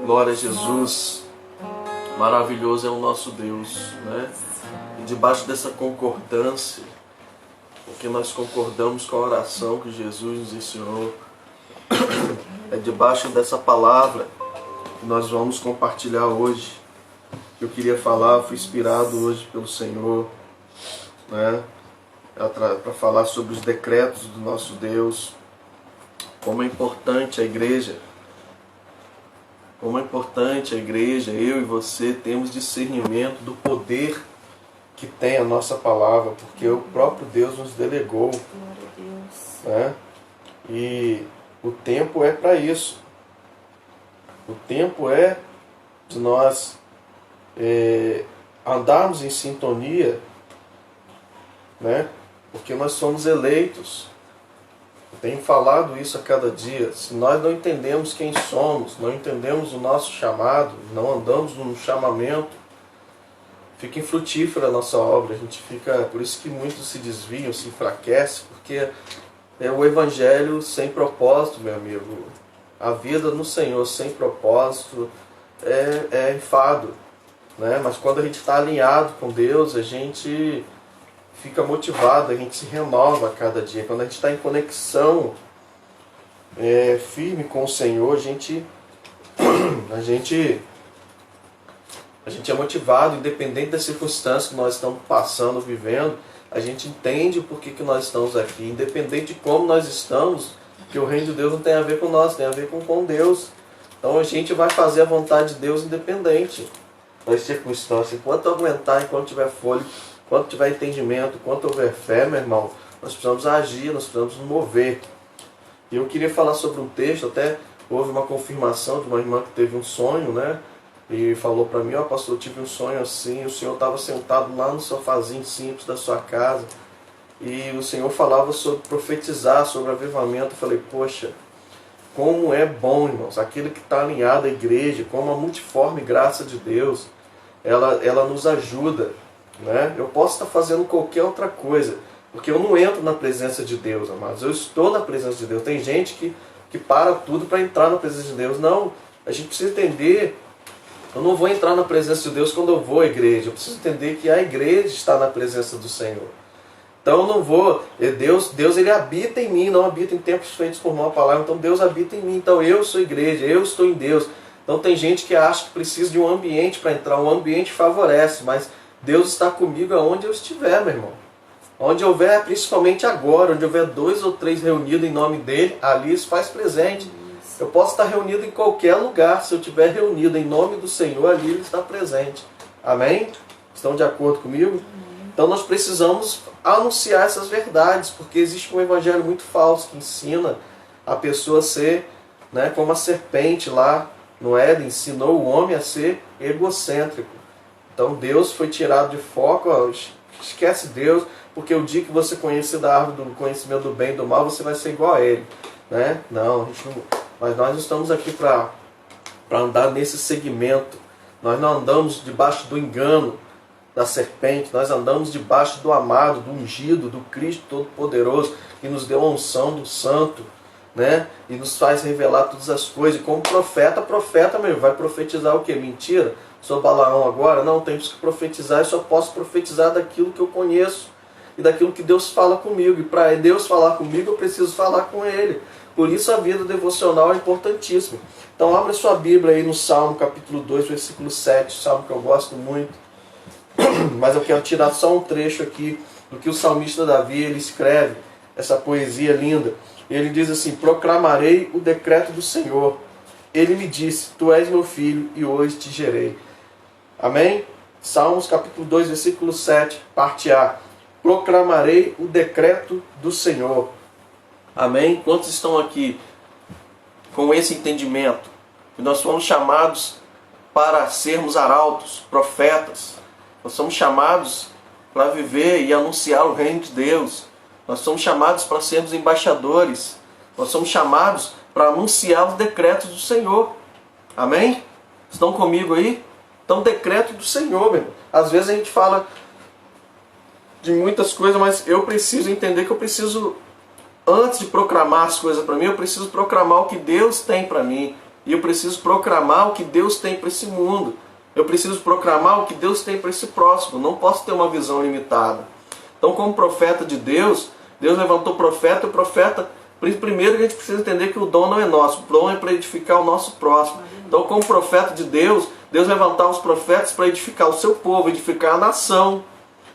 Glória a Jesus. Maravilhoso é o nosso Deus, né? E debaixo dessa concordância, porque nós concordamos com a oração que Jesus nos ensinou, é debaixo dessa palavra que nós vamos compartilhar hoje. Eu queria falar, fui inspirado hoje pelo Senhor, né? Para falar sobre os decretos do nosso Deus, como é importante a igreja. Como é importante a igreja, eu e você, temos discernimento do poder que tem a nossa palavra, porque o próprio Deus nos delegou. Glória a Deus. Né? E o tempo é para isso. O tempo é de nós andarmos em sintonia, né? Porque nós somos eleitos. Tenho falado isso a cada dia. Se nós não entendemos quem somos, não entendemos o nosso chamado, não andamos no chamamento, fica infrutífera a nossa obra. A gente fica, por isso que muitos se desviam, se enfraquecem, porque é o evangelho sem propósito, meu amigo. A vida no Senhor sem propósito é enfado, né? Mas quando a gente está alinhado com Deus, a gente fica motivado, a gente se renova a cada dia. Quando a gente está em conexão firme com o Senhor, a gente é motivado, independente das circunstâncias que nós estamos passando, vivendo. A gente entende o porquê que nós estamos aqui, independente de como nós estamos, que o reino de Deus não tem a ver com nós, tem a ver com Deus. Então a gente vai fazer a vontade de Deus independente das circunstâncias. Enquanto aguentar, enquanto tiver fôlego, enquanto tiver entendimento, enquanto houver fé, meu irmão, nós precisamos agir, nós precisamos nos mover. E eu queria falar sobre um texto, até houve uma confirmação de uma irmã que teve um sonho, né? E falou para mim, pastor, eu tive um sonho assim, o Senhor estava sentado lá no sofazinho simples da sua casa, e o Senhor falava sobre profetizar, sobre avivamento. Eu falei, poxa, como é bom, irmãos, aquele que está alinhado à igreja, como a multiforme graça de Deus, ela nos ajuda. Né? Eu posso estar fazendo qualquer outra coisa, porque eu não entro na presença de Deus, amados. Eu estou na presença de Deus. Tem gente que para tudo para entrar na presença de Deus. Não, a gente precisa entender. Eu não vou entrar na presença de Deus quando eu vou à igreja. Eu preciso entender que a igreja está na presença do Senhor. Então eu não vou. Deus ele habita em mim, não habita em templos feitos por uma palavra. Então Deus habita em mim. Então eu sou igreja, eu estou em Deus. Então tem gente que acha que precisa de um ambiente para entrar. Um ambiente favorece, mas Deus está comigo aonde eu estiver, meu irmão. Onde houver, principalmente agora, onde houver 2 ou 3 reunidos em nome dele, ali se faz presente. Eu posso estar reunido em qualquer lugar. Se eu estiver reunido em nome do Senhor, ali ele está presente. Amém? Estão de acordo comigo? Amém. Então nós precisamos anunciar essas verdades, porque existe um evangelho muito falso que ensina a pessoa a ser, né, como a serpente lá no Éden ensinou o homem a ser egocêntrico. Então Deus foi tirado de foco, esquece Deus, porque o dia que você conhecer da árvore do conhecimento do bem e do mal, você vai ser igual a ele. Né? Não, mas nós não estamos aqui para andar nesse segmento. Nós não andamos debaixo do engano da serpente, nós andamos debaixo do amado, do ungido, do Cristo Todo-Poderoso, que nos deu a unção do Santo, né? E nos faz revelar todas as coisas. E como profeta, meu, vai profetizar o quê? Mentira? Sou Balaão agora? Não, temos que profetizar. Eu só posso profetizar daquilo que eu conheço e daquilo que Deus fala comigo. E para Deus falar comigo, eu preciso falar com Ele. Por isso a vida devocional é importantíssima. Então abra sua Bíblia aí no Salmo capítulo 2, versículo 7, salmo que eu gosto muito. Mas eu quero tirar só um trecho aqui do que o salmista Davi ele escreve, essa poesia linda. Ele diz assim: proclamarei o decreto do Senhor. Ele me disse, tu és meu filho e hoje te gerei. Amém? Salmos capítulo 2, versículo 7, parte A. Proclamarei o decreto do Senhor. Amém? Quantos estão aqui com esse entendimento? Que nós fomos chamados para sermos arautos, profetas. Nós somos chamados para viver e anunciar o reino de Deus. Nós somos chamados para sermos embaixadores. Nós somos chamados para anunciar os decretos do Senhor. Amém? Estão comigo aí? Então, decreto do Senhor, meu. Às vezes a gente fala de muitas coisas, mas eu preciso entender que eu preciso, antes de proclamar as coisas para mim, eu preciso proclamar o que Deus tem para mim. e eu preciso proclamar o que Deus tem para esse mundo. Eu preciso proclamar o que Deus tem para esse próximo. Não posso ter uma visão limitada. Então, como profeta de Deus, Deus levantou profeta, e o profeta, primeiro a gente precisa entender que o dom não é nosso, o dom é para edificar o nosso próximo. Então, como profeta de Deus, Deus levantar os profetas para edificar o seu povo, edificar a nação,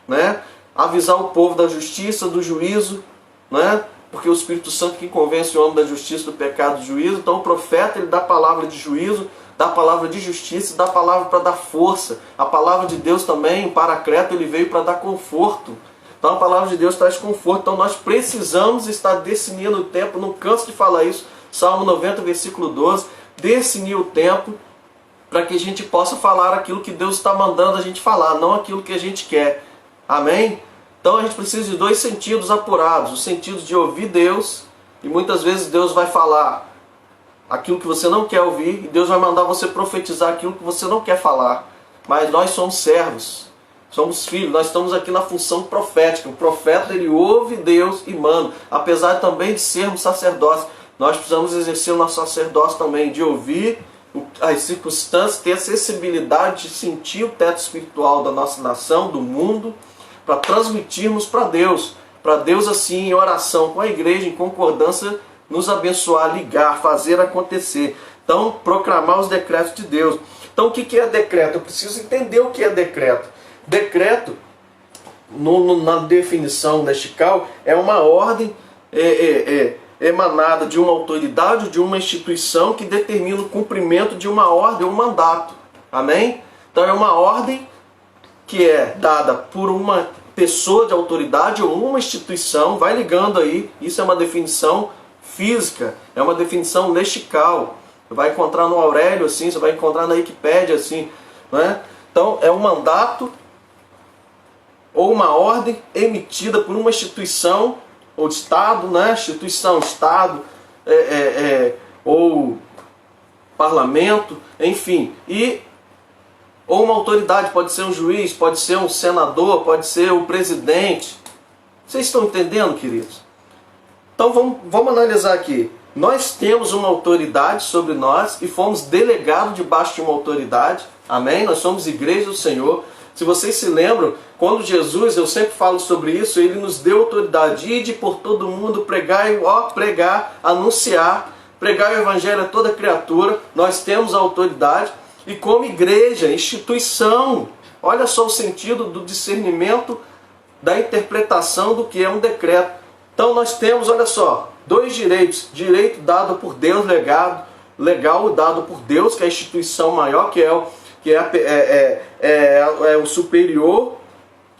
né? Avisar o povo da justiça, do juízo, né? Porque o Espírito Santo que convence o homem da justiça, do pecado, do juízo. Então o profeta, ele dá a palavra de juízo, dá a palavra de justiça, dá a palavra para dar força. A palavra de Deus também, em Paracleto, ele veio para dar conforto. Então a palavra de Deus traz conforto. Então nós precisamos estar discernindo o tempo, não canso de falar isso, Salmo 90, versículo 12, discernir o tempo para que a gente possa falar aquilo que Deus está mandando a gente falar, não aquilo que a gente quer. Amém? Então a gente precisa de dois sentidos apurados, o sentido de ouvir Deus, e muitas vezes Deus vai falar aquilo que você não quer ouvir, e Deus vai mandar você profetizar aquilo que você não quer falar. Mas nós somos servos, somos filhos, nós estamos aqui na função profética. O profeta, ele ouve Deus e manda. Apesar também de sermos sacerdotes, nós precisamos exercer o nosso sacerdócio também, de ouvir as circunstâncias, ter a sensibilidade de sentir o teto espiritual da nossa nação, do mundo, para transmitirmos para Deus assim, em oração com a igreja, em concordância, nos abençoar, ligar, fazer acontecer. Então, proclamar os decretos de Deus. Então, o que é decreto? Eu preciso entender o que é decreto. Decreto, na definição lexical, é uma ordem emanada de uma autoridade, de uma instituição que determina o cumprimento de uma ordem ou um mandato. Amém? Então, é uma ordem que é dada por uma pessoa de autoridade ou uma instituição, vai ligando aí, isso é uma definição física, é uma definição lexical. Você vai encontrar no Aurélio assim, você vai encontrar na Wikipédia assim, né? Então é um mandato ou uma ordem emitida por uma instituição ou Estado, né? Instituição, Estado, ou parlamento, enfim, ou uma autoridade, pode ser um juiz, pode ser um senador, pode ser o presidente. Vocês estão entendendo, queridos? Então vamos analisar aqui. Nós temos uma autoridade sobre nós e fomos delegados debaixo de uma autoridade. Amém? Nós somos igreja do Senhor. Se vocês se lembram, quando Jesus, eu sempre falo sobre isso, ele nos deu autoridade. Ide por todo mundo, pregar, anunciar, pregar o evangelho a toda criatura. Nós temos a autoridade. E como igreja, instituição, olha só o sentido do discernimento, da interpretação do que é um decreto. Então nós temos, olha só, dois direitos. Direito dado por Deus, legal dado por Deus, que é a instituição maior, que é o superior,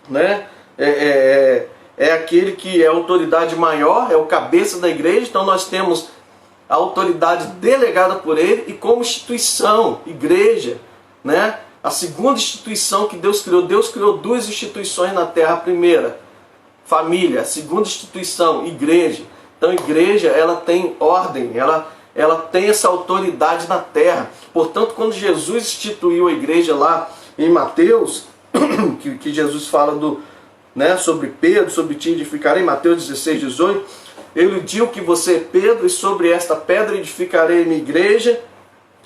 né? É aquele que é a autoridade maior, é o cabeça da igreja. Então nós temos a autoridade delegada por ele, e como instituição, igreja, né? A segunda instituição que Deus criou duas instituições na terra. A primeira, família. A segunda instituição, igreja. Então igreja, ela tem ordem, ela tem essa autoridade na terra. Portanto, quando Jesus instituiu a igreja lá em Mateus, que Jesus fala sobre Pedro, sobre ti edificarei, Mateus 16, 18, ele diz que você é Pedro, e sobre esta pedra edificarei minha igreja.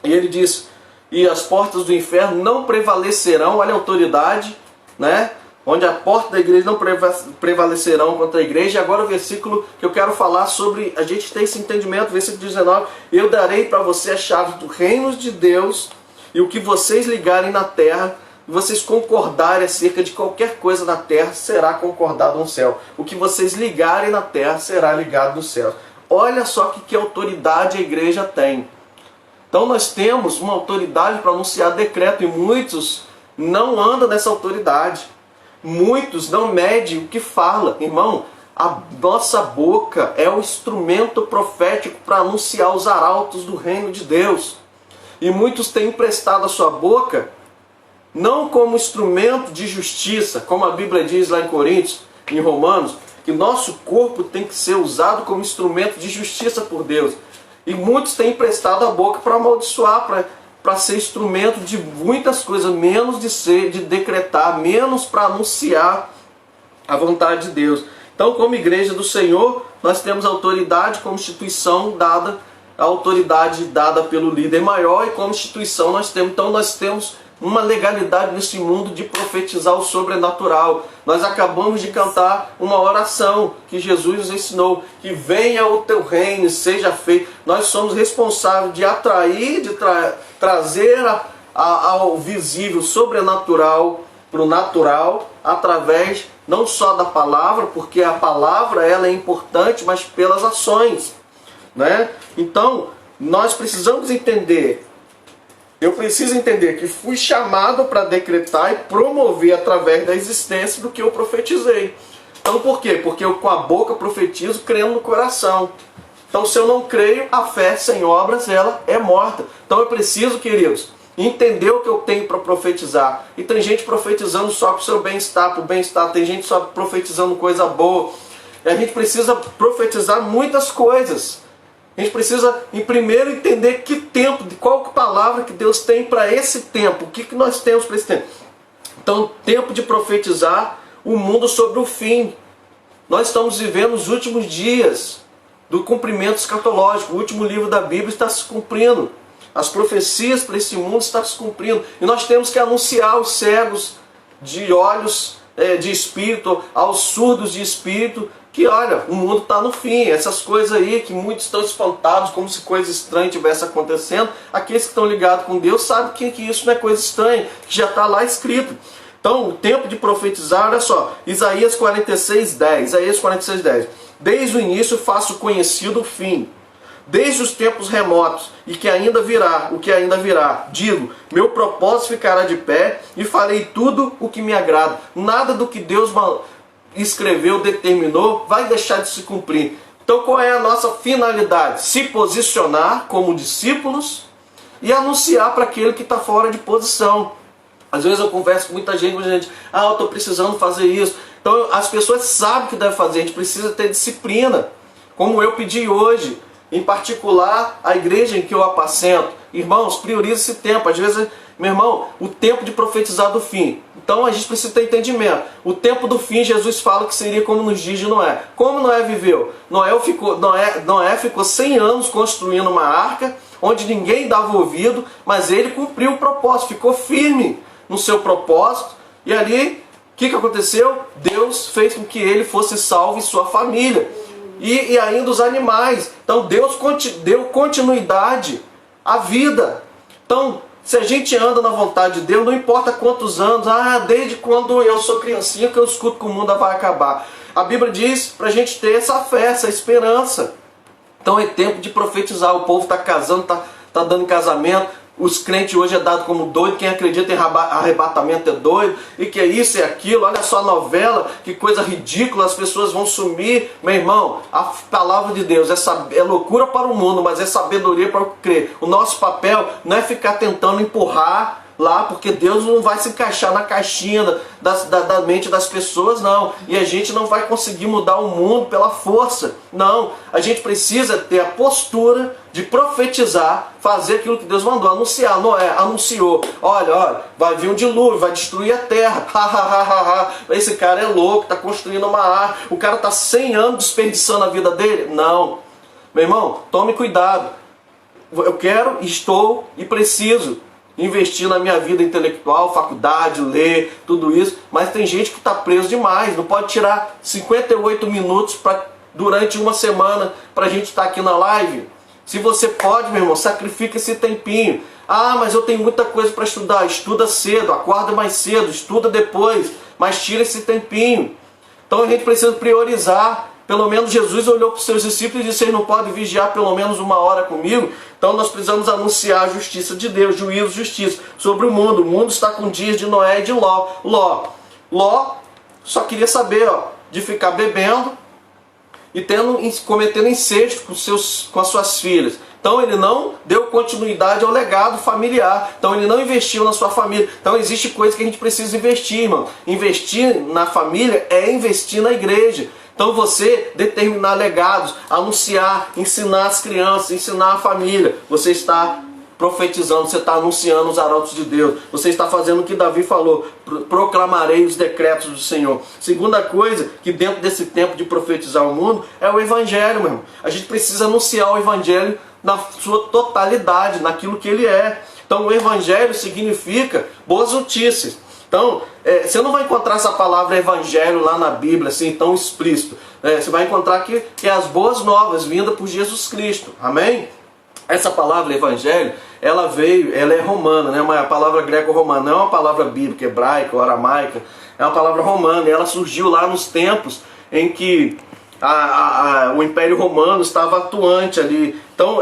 E ele diz, e as portas do inferno não prevalecerão, olha a autoridade, né? Onde a porta da igreja não prevalecerão contra a igreja. E agora o versículo que eu quero falar sobre, a gente tem esse entendimento, versículo 19, eu darei para você a chave do reino de Deus, e o que vocês ligarem na terra, vocês concordarem acerca de qualquer coisa na terra, será concordado no céu. O que vocês ligarem na terra, será ligado no céu. Olha só que autoridade a igreja tem. Então nós temos uma autoridade para anunciar decreto, e muitos não andam nessa autoridade. Muitos não medem o que fala. Irmão, a nossa boca é o instrumento profético para anunciar os arautos do reino de Deus. E muitos têm emprestado a sua boca não como instrumento de justiça, como a Bíblia diz lá em Coríntios, em Romanos, que nosso corpo tem que ser usado como instrumento de justiça por Deus. E muitos têm emprestado a boca para amaldiçoar, para ser instrumento de muitas coisas, menos de decretar, menos para anunciar a vontade de Deus. Então, como igreja do Senhor, nós temos autoridade como instituição dada a autoridade dada pelo líder maior e como instituição nós temos. Então nós temos uma legalidade nesse mundo de profetizar o sobrenatural. Nós acabamos de cantar uma oração que Jesus nos ensinou, que venha o teu reino, seja feito. Nós somos responsáveis de atrair, de trazer ao visível, sobrenatural, para o natural, através não só da palavra, porque a palavra ela é importante, mas pelas ações, né? Então, nós precisamos entender, eu preciso entender que fui chamado para decretar e promover através da existência do que eu profetizei. Então por quê? Porque eu com a boca profetizo, crendo no coração. Então se eu não creio, a fé sem obras ela é morta. Então eu preciso, queridos, entender o que eu tenho para profetizar. E tem gente profetizando só para o seu bem-estar, para o bem-estar. Tem gente só profetizando coisa boa. E a gente precisa profetizar muitas coisas. A gente precisa, em primeiro, entender que tempo, qual palavra que Deus tem para esse tempo. O que nós temos para esse tempo. Então, tempo de profetizar o mundo sobre o fim. Nós estamos vivendo os últimos dias do cumprimento escatológico. O último livro da Bíblia está se cumprindo. As profecias para esse mundo estão se cumprindo. E nós temos que anunciar aos cegos de olhos de espírito, aos surdos de espírito, que olha, o mundo está no fim. Essas coisas aí que muitos estão espantados, como se coisa estranha estivesse acontecendo. Aqueles que estão ligados com Deus sabem que isso não é coisa estranha, que já está lá escrito. Então, o tempo de profetizar, olha só, Isaías 46:10. Isaías 46:10. Desde o início faço conhecido o fim, desde os tempos remotos, e que ainda virá, o que ainda virá. Digo, meu propósito ficará de pé, e farei tudo o que me agrada. Nada do que Deus escreveu, determinou, vai deixar de se cumprir. Então qual é a nossa finalidade? Se posicionar como discípulos e anunciar para aquele que está fora de posição. Às vezes eu converso com muita gente, eu estou precisando fazer isso. Então as pessoas sabem o que deve fazer, a gente precisa ter disciplina. Como eu pedi hoje, em particular a igreja em que eu apacento. Irmãos, priorize esse tempo. Às vezes, meu irmão, o tempo de profetizar do fim. Então a gente precisa ter entendimento. O tempo do fim, Jesus fala que seria como nos dias de Noé. Como Noé viveu? Noé ficou 100 anos construindo uma arca, onde ninguém dava ouvido, mas ele cumpriu o propósito, ficou firme no seu propósito. E ali, o que aconteceu? Deus fez com que ele fosse salvo e sua família. E ainda os animais. Então Deus deu continuidade à vida. Então, se a gente anda na vontade de Deus, não importa quantos anos, desde quando eu sou criancinha que eu escuto que o mundo vai acabar. A Bíblia diz para a gente ter essa fé, essa esperança. Então é tempo de profetizar. O povo está casando, está dando casamento. Os crentes hoje é dado como doido. Quem acredita em arrebatamento é doido. E que é isso e aquilo. Olha só a novela. Que coisa ridícula. As pessoas vão sumir. Meu irmão, a palavra de Deus é loucura para o mundo, mas é sabedoria para o crer. O nosso papel não é ficar tentando empurrar lá, porque Deus não vai se encaixar na caixinha da mente das pessoas, não. E a gente não vai conseguir mudar o mundo pela força. Não. A gente precisa ter a postura de profetizar, fazer aquilo que Deus mandou, anunciar. Noé anunciou, olha, vai vir um dilúvio, vai destruir a terra. Esse cara é louco, está construindo uma arca. O cara está 100 anos desperdiçando a vida dele? Não. Meu irmão, tome cuidado. Eu quero, estou e preciso investir na minha vida intelectual, faculdade, ler, tudo isso. Mas tem gente que está preso demais. Não pode tirar 58 minutos durante uma semana para a gente estar aqui na live. Se você pode, meu irmão, sacrifica esse tempinho. Mas eu tenho muita coisa para estudar. Estuda cedo, acorda mais cedo, estuda depois. Mas tira esse tempinho. Então a gente precisa priorizar. Pelo menos Jesus olhou para os seus discípulos e disse, vocês não podem vigiar pelo menos 1 hora comigo? Então nós precisamos anunciar a justiça de Deus, juízo, justiça sobre o mundo. O mundo está com dias de Noé e de Ló. Ló só queria saber de ficar bebendo e cometendo incesto com as suas filhas. Então ele não deu continuidade ao legado familiar. Então ele não investiu na sua família. Então existe coisa que a gente precisa investir, irmão. Investir na família é investir na igreja. Então você determinar legados, anunciar, ensinar as crianças, ensinar a família. Você está profetizando, você está anunciando os arautos de Deus. Você está fazendo o que Davi falou, proclamarei os decretos do Senhor. Segunda coisa, que dentro desse tempo de profetizar o mundo, é o Evangelho, meu irmão. A gente precisa anunciar o Evangelho na sua totalidade, naquilo que ele é. Então o evangelho significa boas notícias. Então, você não vai encontrar essa palavra evangelho lá na Bíblia, assim, tão explícito. Você vai encontrar que é as boas novas, vindas por Jesus Cristo. Amém? Essa palavra evangelho, ela é romana, né? Uma palavra greco-romana, não é uma palavra bíblica, hebraica ou aramaica. É uma palavra romana, e ela surgiu lá nos tempos em que o Império Romano estava atuante ali. Então,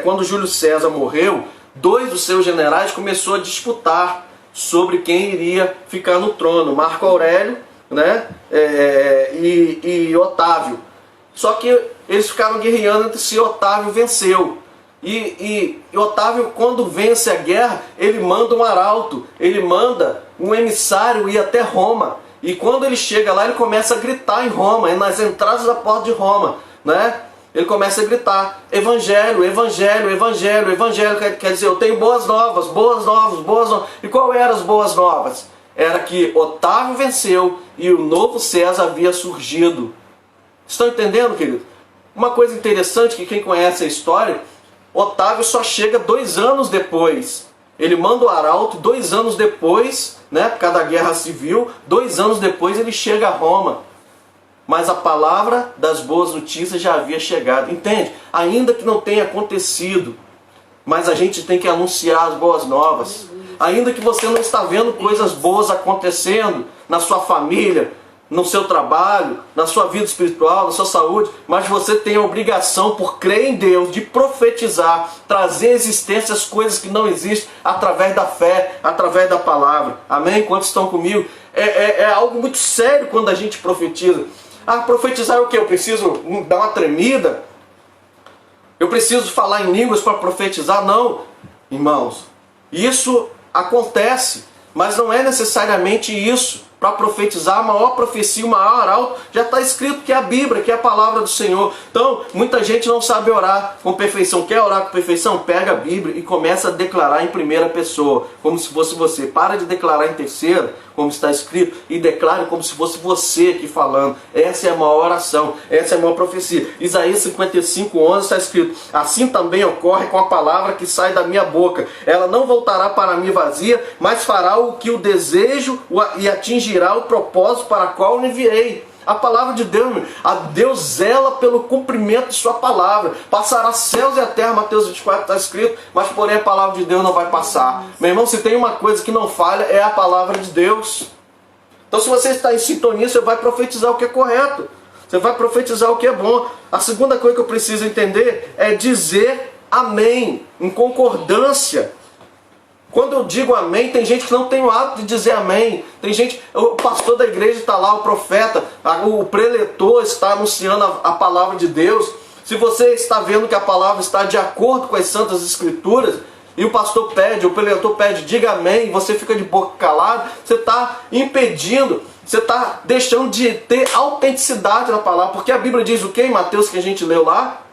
quando Júlio César morreu, 2 dos seus generais começou a disputar sobre quem iria ficar no trono, Marco Aurélio, né, e Otávio. Só que eles ficaram guerreando entre si, Otávio venceu. E Otávio, quando vence a guerra, ele manda um arauto, ele manda um emissário ir até Roma. E quando ele chega lá, ele começa a gritar em Roma, nas entradas da porta de Roma, né? Ele começa a gritar, evangelho, evangelho, evangelho, evangelho, quer dizer, eu tenho boas novas, boas novas, boas novas. E qual eram as boas novas? Era que Otávio venceu e o novo César havia surgido. Estão entendendo, querido? Uma coisa interessante que quem conhece a história, Otávio só chega 2 anos depois. Ele manda o arauto 2 anos depois, né, por causa da guerra civil, 2 anos depois ele chega a Roma. Mas a palavra das boas notícias já havia chegado. Entende? Ainda que não tenha acontecido, mas a gente tem que anunciar as boas novas. Ainda que você não está vendo coisas boas acontecendo na sua família, no seu trabalho, na sua vida espiritual, na sua saúde, mas você tem a obrigação, por crer em Deus, de profetizar, trazer à existência as coisas que não existem através da fé, através da palavra. Amém? Quantos estão comigo? É algo muito sério quando a gente profetiza. Profetizar é o quê? Eu preciso dar uma tremida? Eu preciso falar em línguas para profetizar? Não, irmãos. Isso acontece, mas não é necessariamente isso. Para profetizar, a maior profecia, o maior arauto, já está escrito que é a Bíblia, que é a palavra do Senhor. Então, muita gente não sabe orar com perfeição. Quer orar com perfeição? Pega a Bíblia e começa a declarar em primeira pessoa, como se fosse você. Para de declarar em terceira, como está escrito, e declare como se fosse você aqui falando. Essa é a maior oração, essa é a maior profecia. Isaías 55:11 está escrito, assim também ocorre com a palavra que sai da minha boca. Ela não voltará para mim vazia, mas fará o que o desejo e atingirá o propósito para o qual eu enviei. A palavra de Deus, a Deus zela pelo cumprimento de sua palavra. Passará céus e a terra, Mateus 24 está escrito, mas porém a palavra de Deus não vai passar. Meu irmão, se tem uma coisa que não falha, é a palavra de Deus. Então se você está em sintonia, você vai profetizar o que é correto. Você vai profetizar o que é bom. A segunda coisa que eu preciso entender é dizer amém, em concordância. Quando eu digo amém, tem gente que não tem o hábito de dizer amém. Tem gente, o pastor da igreja está lá, o profeta, o preletor está anunciando a palavra de Deus. Se você está vendo que a palavra está de acordo com as santas escrituras, e o pastor pede, o preletor pede, diga amém, e você fica de boca calada, você está impedindo, você está deixando de ter autenticidade na palavra. Porque a Bíblia diz o que em Mateus que a gente leu lá?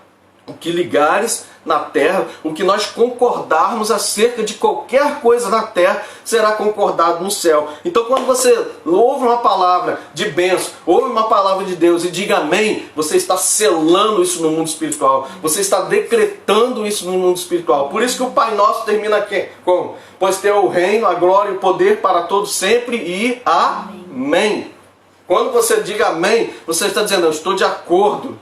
O que ligares na terra, o que nós concordarmos acerca de qualquer coisa na terra, será concordado no céu. Então quando você ouve uma palavra de bênção, ouve uma palavra de Deus e diga amém, você está selando isso no mundo espiritual. Você está decretando isso no mundo espiritual. Por isso que o Pai Nosso termina aqui como? Pois teu o reino, a glória e o poder para todos sempre e amém. Quando você diga amém, você está dizendo, eu estou de acordo.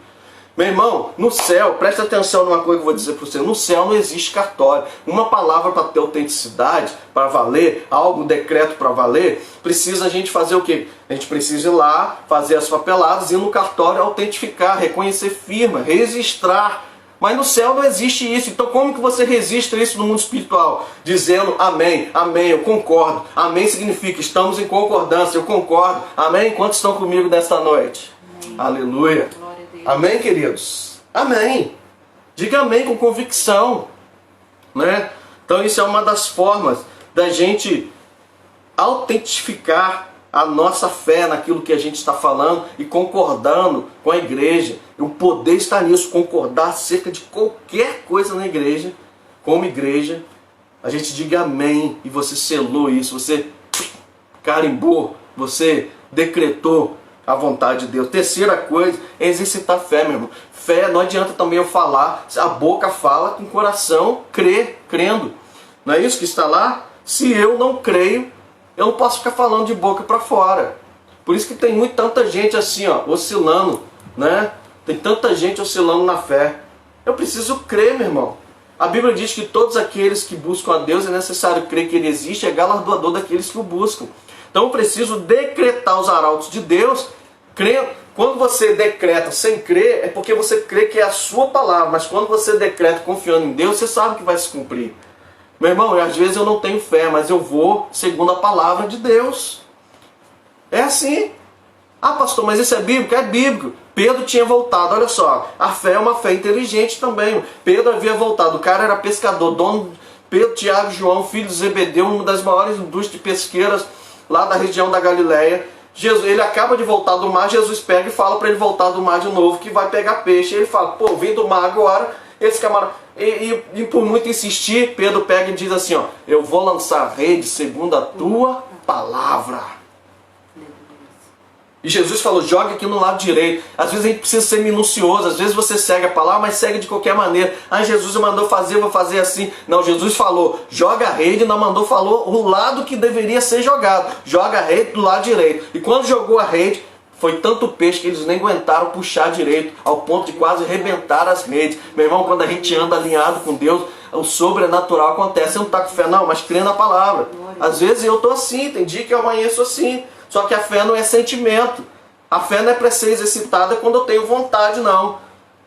Meu irmão, no céu, presta atenção numa coisa que eu vou dizer para você, no céu não existe cartório. Uma palavra para ter autenticidade, para valer, algo, decreto para valer, precisa a gente fazer o quê? A gente precisa ir lá, fazer as papeladas, ir no cartório, autentificar, reconhecer firma, registrar. Mas no céu não existe isso. Então como que você registra isso no mundo espiritual? Dizendo amém, amém, eu concordo. Amém significa estamos em concordância, eu concordo. Amém? Quantos estão comigo nesta noite? Amém. Aleluia. Amém, queridos? Amém. Diga amém com convicção, né? Então isso é uma das formas da gente autentificar a nossa fé naquilo que a gente está falando e concordando com a igreja. O poder está nisso, concordar acerca de qualquer coisa na igreja, como igreja. A gente diga amém e você selou isso, você carimbou, você decretou. a vontade de Deus. Terceira coisa é exercitar fé, meu irmão. Fé, não adianta também eu falar, a boca fala com o coração crendo. Não é isso que está lá? Se eu não creio, eu não posso ficar falando de boca para fora. Por isso que tem tanta gente assim, ó, oscilando, né? Tem tanta gente oscilando na fé. Eu preciso crer, meu irmão. A Bíblia diz que todos aqueles que buscam a Deus é necessário crer que Ele existe, é galardoador daqueles que o buscam. Então eu preciso decretar os arautos de Deus, crendo. Quando você decreta sem crer, é porque você crê que é a sua palavra. Mas quando você decreta confiando em Deus, você sabe que vai se cumprir. Meu irmão, às vezes eu não tenho fé, mas eu vou segundo a palavra de Deus. É assim. Ah, pastor, mas isso é bíblico? É bíblico. Pedro tinha voltado, olha só. A fé é uma fé inteligente também. Pedro havia voltado, o cara era pescador, Pedro, Tiago e João, filhos de Zebedeu, uma das maiores indústrias pesqueiras lá da região da Galileia. Ele acaba de voltar do mar, Jesus pega e fala para ele voltar do mar de novo, que vai pegar peixe. Ele fala, pô, vim do mar agora, esse camarada... E por muito insistir, Pedro pega e diz assim, ó, eu vou lançar a rede segundo a tua palavra. E Jesus falou, joga aqui no lado direito. Às vezes a gente precisa ser minucioso, às vezes você segue a palavra, mas segue de qualquer maneira. Ah, Jesus mandou fazer, eu vou fazer assim. Não, Jesus falou, joga a rede, não mandou, falou o lado que deveria ser jogado. Joga a rede do lado direito. E quando jogou a rede, foi tanto peixe que eles nem aguentaram puxar direito, ao ponto de quase arrebentar as redes. Meu irmão, quando a gente anda alinhado com Deus, o sobrenatural acontece. Você não está com fé não, mas crê na palavra. Às vezes eu estou assim, tem dia que eu amanheço assim. Só que a fé não é sentimento. A fé não é para ser exercitada quando eu tenho vontade, não.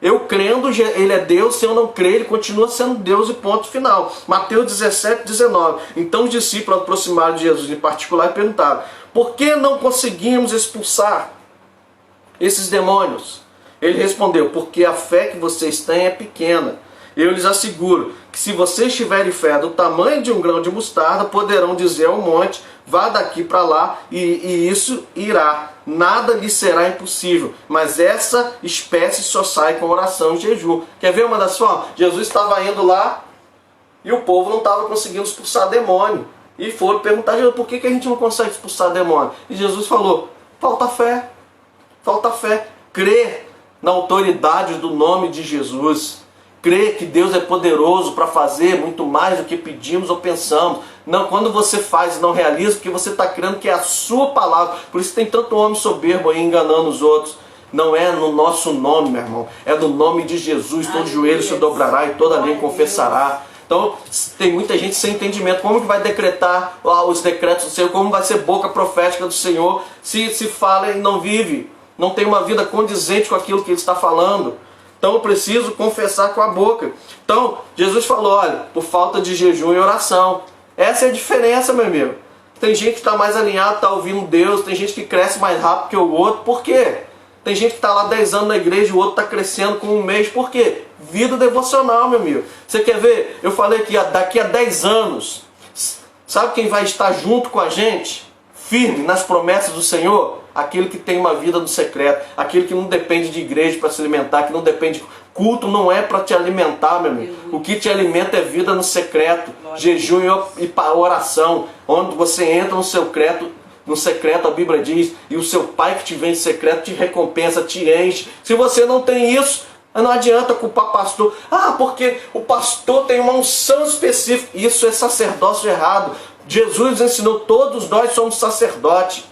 Eu crendo, Ele é Deus. Se eu não crer, Ele continua sendo Deus e ponto final. Mateus 17, 19. Então os discípulos aproximaram de Jesus em particular e perguntaram, por que não conseguimos expulsar esses demônios? Ele respondeu, porque a fé que vocês têm é pequena. Eu lhes asseguro que se vocês tiverem fé do tamanho de um grão de mostarda, poderão dizer ao monte, vá daqui para lá, e isso irá. Nada lhe será impossível. Mas essa espécie só sai com oração e jejum. Quer ver uma das formas? Jesus estava indo lá e o povo não estava conseguindo expulsar demônio. E foram perguntar, Jesus, por que a gente não consegue expulsar demônio? E Jesus falou, falta fé. Falta fé. Crer na autoridade do nome de Jesus. Crer que Deus é poderoso para fazer muito mais do que pedimos ou pensamos. Não, quando você faz e não realiza, porque você está crendo que é a sua palavra. Por isso tem tanto homem soberbo aí enganando os outros. Não é no nosso nome, meu irmão. É no nome de Jesus. Todo joelho se dobrará e toda língua confessará. Então, tem muita gente sem entendimento. Como que vai decretar os decretos do Senhor? Como vai ser boca profética do Senhor se fala e não vive? Não tem uma vida condizente com aquilo que Ele está falando. Então eu preciso confessar com a boca. Então, Jesus falou, olha, por falta de jejum e oração. Essa é a diferença, meu amigo. Tem gente que está mais alinhado, está ouvindo Deus, tem gente que cresce mais rápido que o outro. Por quê? Tem gente que está lá 10 anos na igreja e o outro está crescendo com um mês. Por quê? Vida devocional, meu amigo. Você quer ver? Eu falei que daqui a 10 anos, sabe quem vai estar junto com a gente? Firme nas promessas do Senhor? Aquele que tem uma vida no secreto, aquele que não depende de igreja para se alimentar, que não depende... Culto não é para te alimentar, meu amigo. O que te alimenta é vida no secreto, jejum e oração, onde você entra no secreto, a Bíblia diz, e o seu Pai que te vem em secreto te recompensa, te enche. Se você não tem isso, não adianta culpar pastor. Ah, porque o pastor tem uma unção específica. Isso é sacerdócio errado. Jesus ensinou, todos nós somos sacerdotes.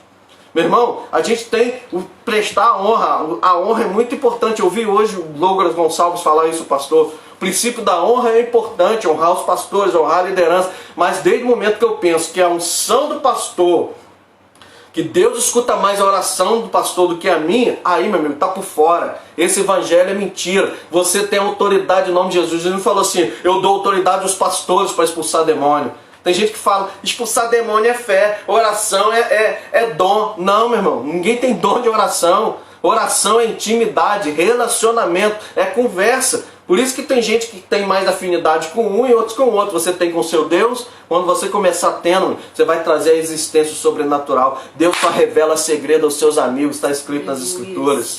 Meu irmão, a gente tem que prestar a honra. A honra é muito importante. Eu ouvi hoje o Douglas Gonçalves falar isso, pastor. O princípio da honra é importante, honrar os pastores, honrar a liderança. Mas desde o momento que eu penso que a unção do pastor, que Deus escuta mais a oração do pastor do que a minha, aí, meu amigo, está por fora. Esse evangelho é mentira. Você tem autoridade em nome de Jesus. Jesus não falou assim, eu dou autoridade aos pastores para expulsar demônio. Tem gente que fala, expulsar demônio é fé, oração é dom. Não, meu irmão, ninguém tem dom de oração. Oração é intimidade, relacionamento, é conversa. Por isso que tem gente que tem mais afinidade com um e outros com o outro. Você tem com o seu Deus, quando você começar tendo, você vai trazer a existência sobrenatural. Deus só revela segredo aos seus amigos, está escrito nas Escrituras.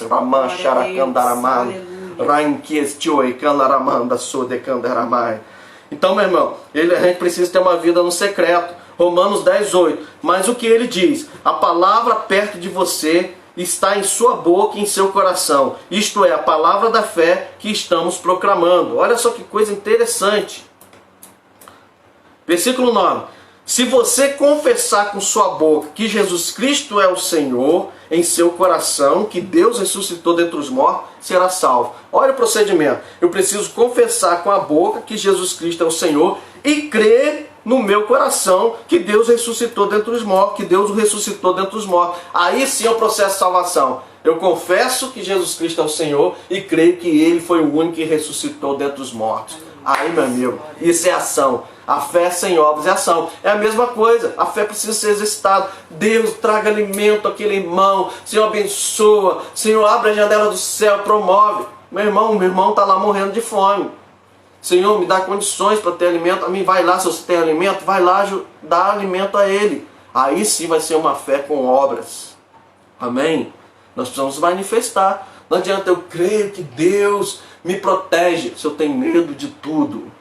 Então, meu irmão, a gente precisa ter uma vida no secreto. Romanos 10:8. Mas o que ele diz? A palavra perto de você está em sua boca e em seu coração. Isto é, a palavra da fé que estamos proclamando. Olha só que coisa interessante. Versículo 9. Se você confessar com sua boca que Jesus Cristo é o Senhor, em seu coração, que Deus ressuscitou dentre os mortos, será salvo. Olha o procedimento. Eu preciso confessar com a boca que Jesus Cristo é o Senhor e crer no meu coração que Deus ressuscitou dentre os mortos, que Deus o ressuscitou dentre os mortos. Aí sim é o processo de salvação. Eu confesso que Jesus Cristo é o Senhor e creio que Ele foi o único que ressuscitou dentre os mortos. Aí, meu amigo, isso é ação. A fé sem obras é ação. É a mesma coisa. A fé precisa ser exercitada. Deus, traga alimento àquele irmão. Senhor, abençoa. Senhor, abre a janela do céu, promove. Meu irmão está lá morrendo de fome. Senhor, me dá condições para ter alimento. A mim, vai lá, se você tem alimento, vai lá dar alimento a ele. Aí sim vai ser uma fé com obras. Amém? Nós precisamos manifestar. Não adianta eu creio que Deus me protege se eu tenho medo de tudo.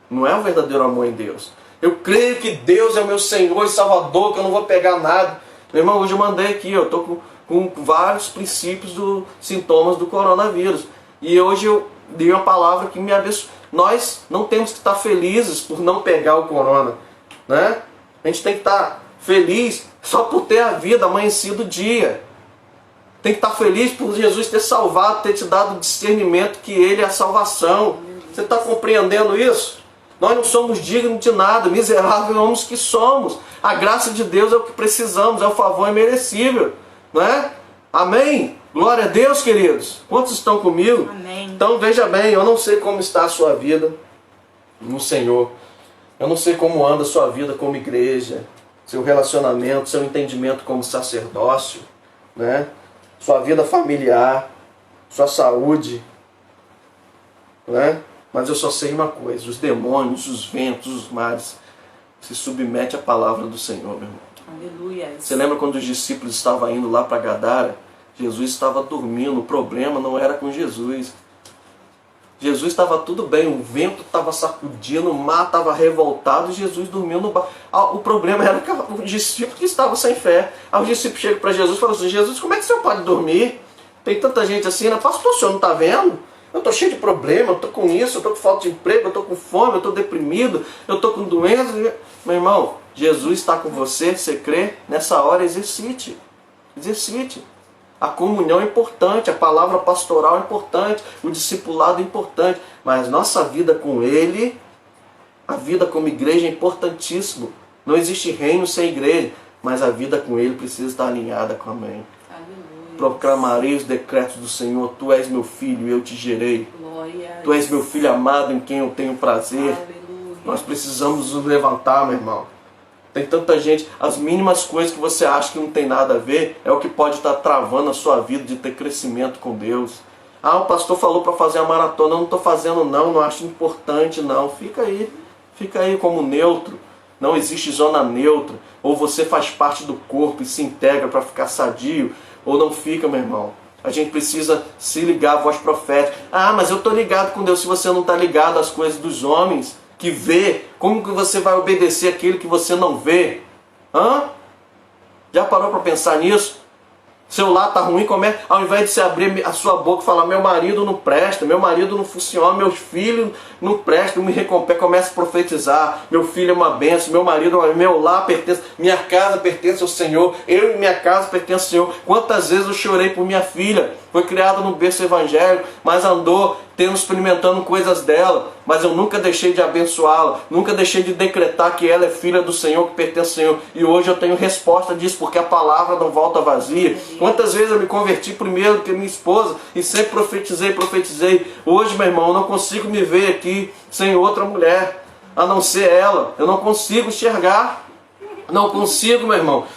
Não é o verdadeiro amor em Deus. Eu creio que Deus é o meu Senhor e Salvador, que eu não vou pegar nada. Meu irmão, hoje eu mandei aqui, eu estou com vários princípios dos sintomas do coronavírus. E hoje eu dei uma palavra que me abençoou. Nós não temos que estar felizes por não pegar o corona, né? A gente tem que estar feliz só por ter a vida, amanhecido o dia. Tem que estar feliz por Jesus ter salvado, ter te dado o discernimento que Ele é a salvação. Você está compreendendo isso? Nós não somos dignos de nada, miseráveis homens que somos. A graça de Deus é o que precisamos, é o favor imerecível, não é? Amém? Glória a Deus, queridos. Quantos estão comigo? Amém. Então veja bem, eu não sei como está a sua vida no Senhor. Eu não sei como anda a sua vida como igreja, seu relacionamento, seu entendimento como sacerdócio, né? Sua vida familiar, sua saúde, né? Mas eu só sei uma coisa: os demônios, os ventos, os mares se submetem à palavra do Senhor, meu irmão. Aleluia. Você lembra quando os discípulos estavam indo lá para Gadara? Jesus estava dormindo, o problema não era com Jesus. Jesus estava tudo bem, o vento estava sacudindo, o mar estava revoltado e Jesus dormiu no barco. O problema era que os discípulos que estavam sem fé. Aí os discípulos chegam para Jesus e falam assim: Jesus, como é que o senhor pode dormir? Tem tanta gente assim, né? Pastor, o senhor não está vendo? Eu estou cheio de problema, eu estou com isso, eu estou com falta de emprego, eu estou com fome, eu estou deprimido, eu estou com doença. Meu irmão, Jesus está com você, você crê? Nessa hora exercite. Exercite. A comunhão é importante, a palavra pastoral é importante, o discipulado é importante, mas nossa vida com Ele, a vida como igreja é importantíssimo. Não existe reino sem igreja, mas a vida com Ele precisa estar alinhada com a mãe. Proclamarei os decretos do Senhor: Tu és meu filho e eu te gerei. Tu és meu filho amado em quem eu tenho prazer. Aleluia. Nós precisamos nos levantar, meu irmão. Tem tanta gente, as mínimas coisas que você acha que não tem nada a ver é o que pode estar travando a sua vida de ter crescimento com Deus. Ah, o pastor falou para fazer a maratona, eu não estou fazendo não acho importante não. Fica aí como neutro. Não existe zona neutra. Ou você faz parte do corpo e se integra para ficar sadio, ou não fica, meu irmão. A gente precisa se ligar à voz profética. Ah, mas eu estou ligado com Deus. Se você não está ligado às coisas dos homens que vê, como que você vai obedecer aquilo que você não vê? Hã? Já parou para pensar nisso? Seu lar está ruim, ao invés de você abrir a sua boca e falar: meu marido não presta, meu marido não funciona, meus filhos não prestam, me recompensa, começa a profetizar: meu filho é uma bênção, meu marido, meu lar pertence, minha casa pertence ao Senhor, eu e minha casa pertencem ao Senhor. Quantas vezes eu chorei por minha filha, foi criada no berço evangélico, mas andou experimentando coisas dela, mas eu nunca deixei de abençoá-la, nunca deixei de decretar que ela é filha do Senhor, que pertence ao Senhor, e hoje eu tenho resposta disso, porque a palavra não volta vazia. Quantas vezes eu me converti primeiro do que minha esposa, e sempre profetizei, hoje, meu irmão, eu não consigo me ver aqui sem outra mulher, a não ser ela, eu não consigo enxergar. Não consigo, meu irmão,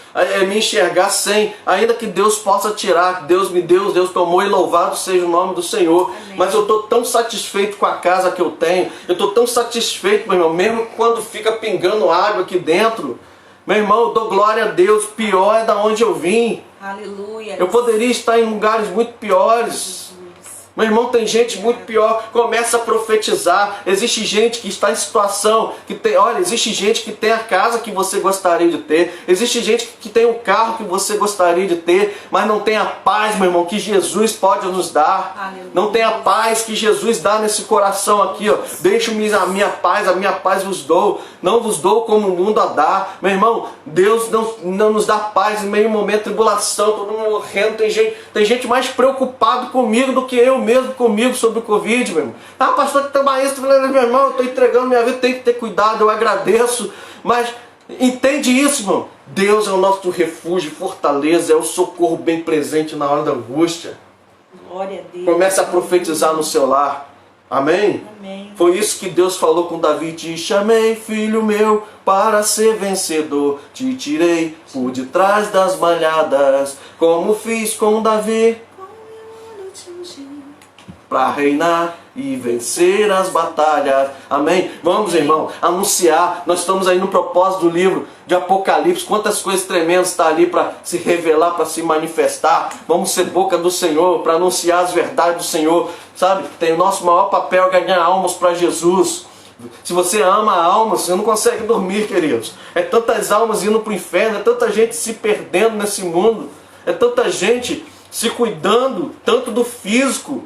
me enxergar sem, ainda que Deus possa tirar. Deus me deu, Deus tomou, e louvado seja o nome do Senhor. Amém. Mas eu estou tão satisfeito com a casa que eu tenho, eu estou tão satisfeito, meu irmão, mesmo quando fica pingando água aqui dentro. Meu irmão, eu dou glória a Deus, pior é da onde eu vim. Aleluia. Eu poderia estar em lugares muito piores. Meu irmão, tem gente muito pior, começa a profetizar. Existe gente que está em situação, que tem, olha, existe gente que tem a casa que você gostaria de ter, existe gente que tem o carro que você gostaria de ter, mas não tem a paz, meu irmão, que Jesus pode nos dar. Aleluia. Não tem a paz que Jesus dá nesse coração aqui, ó. Deixo-me a minha paz vos dou. Não vos dou como o mundo a dá. Meu irmão, Deus não nos dá paz em meio a um momento de tribulação, todo mundo morrendo. Tem gente mais preocupado comigo do que eu mesmo comigo sobre o Covid, meu irmão. Ah, pastor, que toma isso, meu irmão, eu estou entregando minha vida, tem que ter cuidado, eu agradeço, mas entende isso, irmão. Deus é o nosso refúgio, fortaleza, é o socorro bem presente na hora da angústia. Glória a Deus. Comece a profetizar no seu lar. Amém? Amém? Foi isso que Deus falou com Davi. Te chamei, filho meu, para ser vencedor. Te tirei por detrás das malhadas, como fiz com Davi, para reinar e vencer as batalhas. Amém? Vamos, irmão, anunciar. Nós estamos aí no propósito do livro de Apocalipse. Quantas coisas tremendas está ali para se revelar, para se manifestar. Vamos ser boca do Senhor, para anunciar as verdades do Senhor. Sabe? Tem o nosso maior papel ganhar almas para Jesus. Se você ama a alma, você não consegue dormir, queridos. É tantas almas indo para o inferno, é tanta gente se perdendo nesse mundo. É tanta gente se cuidando tanto do físico,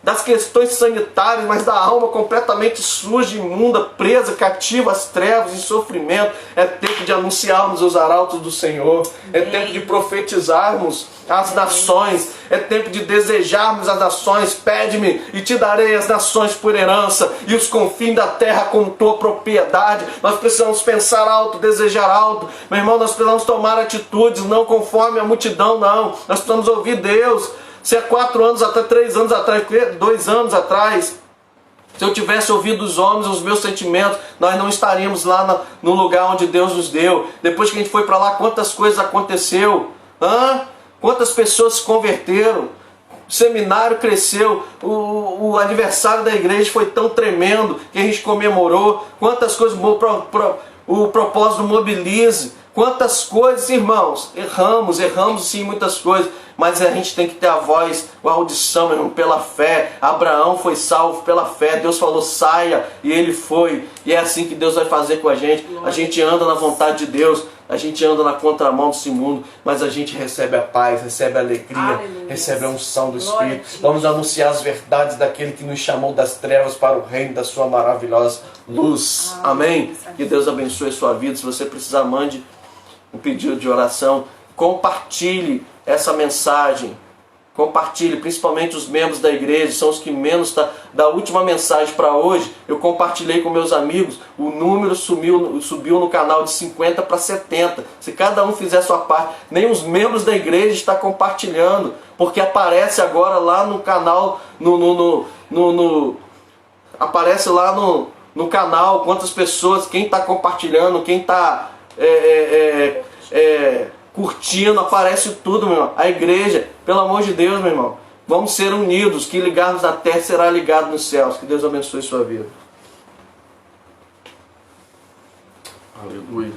das questões sanitárias, mas da alma completamente suja, imunda, presa, cativa às trevas, em sofrimento. É tempo de anunciarmos os arautos do Senhor. É tempo de profetizarmos as nações. É tempo de desejarmos as nações. Pede-me e te darei as nações por herança e os confins da terra como tua propriedade. Nós precisamos pensar alto, desejar alto. Meu irmão, nós precisamos tomar atitudes, não conforme a multidão, não. Nós precisamos ouvir Deus. Se há 4 anos atrás, 3 anos atrás, 2 anos atrás, se eu tivesse ouvido os homens, os meus sentimentos, nós não estaríamos lá no lugar onde Deus nos deu. Depois que a gente foi para lá, quantas coisas aconteceu? Quantas pessoas se converteram? O seminário cresceu, o aniversário da igreja foi tão tremendo que a gente comemorou. Quantas coisas, o propósito mobilize. Quantas coisas, irmãos, erramos sim muitas coisas, mas a gente tem que ter a voz, a audição, irmão, pela fé. Abraão foi salvo pela fé, Deus falou saia e ele foi, e é assim que Deus vai fazer com a gente. A gente anda na vontade de Deus, a gente anda na contramão desse mundo, mas a gente recebe a paz, recebe a alegria, aleluia, recebe a unção do Espírito. Vamos anunciar as verdades daquele que nos chamou das trevas para o reino da sua maravilhosa luz. Amém? Que Deus abençoe a sua vida. Se você precisar, mande um pedido de oração, compartilhe essa mensagem, compartilhe, principalmente os membros da igreja, são os que menos da última mensagem para hoje, eu compartilhei com meus amigos, o número subiu no canal de 50 para 70, se cada um fizer a sua parte, nem os membros da igreja estão compartilhando, porque aparece agora lá no canal, aparece lá no canal, quantas pessoas, quem está compartilhando, quem está curtindo, aparece tudo, meu irmão. A igreja, pelo amor de Deus, meu irmão, vamos ser unidos, que ligarmos na terra será ligado nos céus. Que Deus abençoe sua vida. Aleluia.